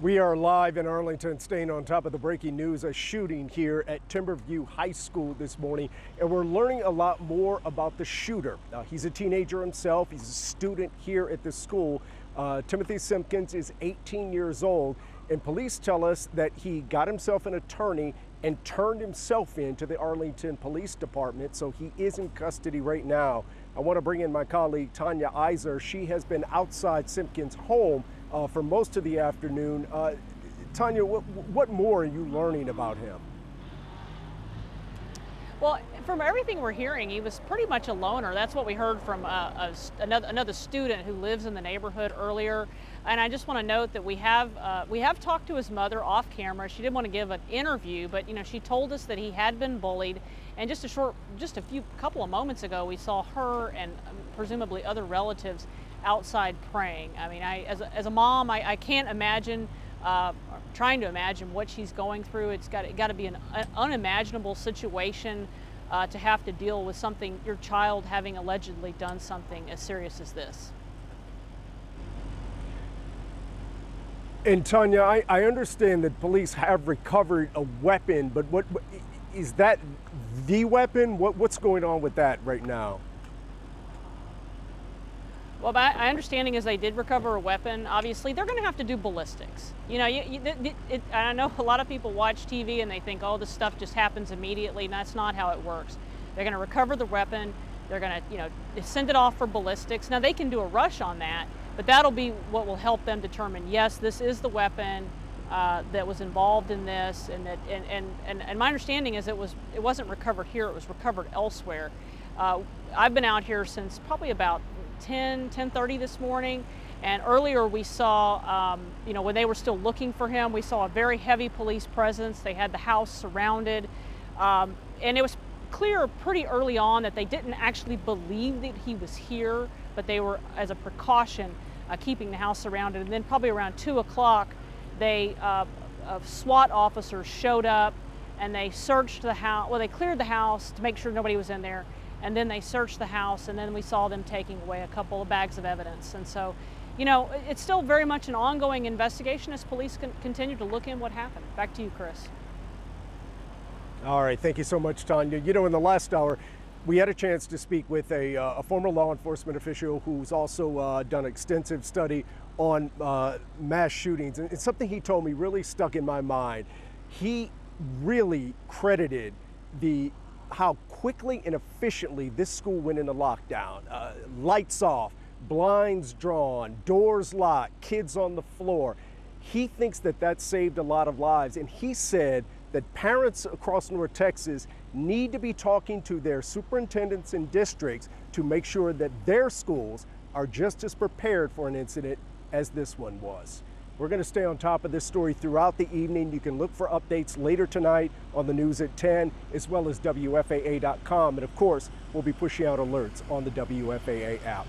We are live in Arlington, staying on top of the breaking news, a shooting here at Timberview High School this morning, and we're learning a lot more about the shooter. He's a teenager himself. He's a student here at this school. Timothy Simpkins is 18 years old, and police tell us that he got himself an attorney and turned himself in to the Arlington Police Department, so he is in custody right now. I want to bring in my colleague Tanya Iser. She has been outside Simpkins' home for most of the afternoon. Tanya, what more are you learning about him? Well, from everything we're hearing, he was pretty much a loner. That's what we heard from another student who lives in the neighborhood earlier. And I just want to note that we have talked to his mother off camera. She didn't want to give an interview, but she told us that he had been bullied. And just a couple of moments ago, we saw her and presumably other relatives outside praying. I mean, as a mom, I can't imagine, trying to imagine what she's going through. It's got to be an unimaginable situation to have to deal with something, your child having allegedly done something as serious as this. And Tanya, I understand that police have recovered a weapon, but what is that the weapon? What's going on with that right now? Well, my understanding is they did recover a weapon. Obviously, they're going to have to do ballistics. I know a lot of people watch TV and they think, oh, this stuff just happens immediately, and that's not how it works. They're going to recover the weapon. They're going to, send it off for ballistics. Now, they can do a rush on that, but that'll be what will help them determine, yes, this is the weapon that was involved in this, and my understanding is it wasn't recovered here. It was recovered elsewhere. I've been out here since probably about 10:30 this morning, and earlier we saw, when they were still looking for him, we saw a very heavy police presence. They had the house surrounded, and it was clear pretty early on that they didn't actually believe that he was here, but they were, as a precaution, keeping the house surrounded. And then probably around 2 o'clock, SWAT officers showed up and they searched the house. Well, they cleared the house to make sure nobody was in there. And then they searched the house, and then we saw them taking away a couple of bags of evidence. And so, it's still very much an ongoing investigation as police continue to look in what happened. Back to you, Chris. All right, thank you so much, Tanya. In the last hour, we had a chance to speak with a former law enforcement official who's also done extensive study on mass shootings. And something he told me really stuck in my mind. He really credited how quickly and efficiently this school went into lockdown. Lights off, blinds drawn, doors locked, kids on the floor. He thinks that saved a lot of lives, and he said that parents across North Texas need to be talking to their superintendents and districts to make sure that their schools are just as prepared for an incident as this one was. We're going to stay on top of this story throughout the evening. You can look for updates later tonight on the news at 10, as well as WFAA.com. And of course, we'll be pushing out alerts on the WFAA app.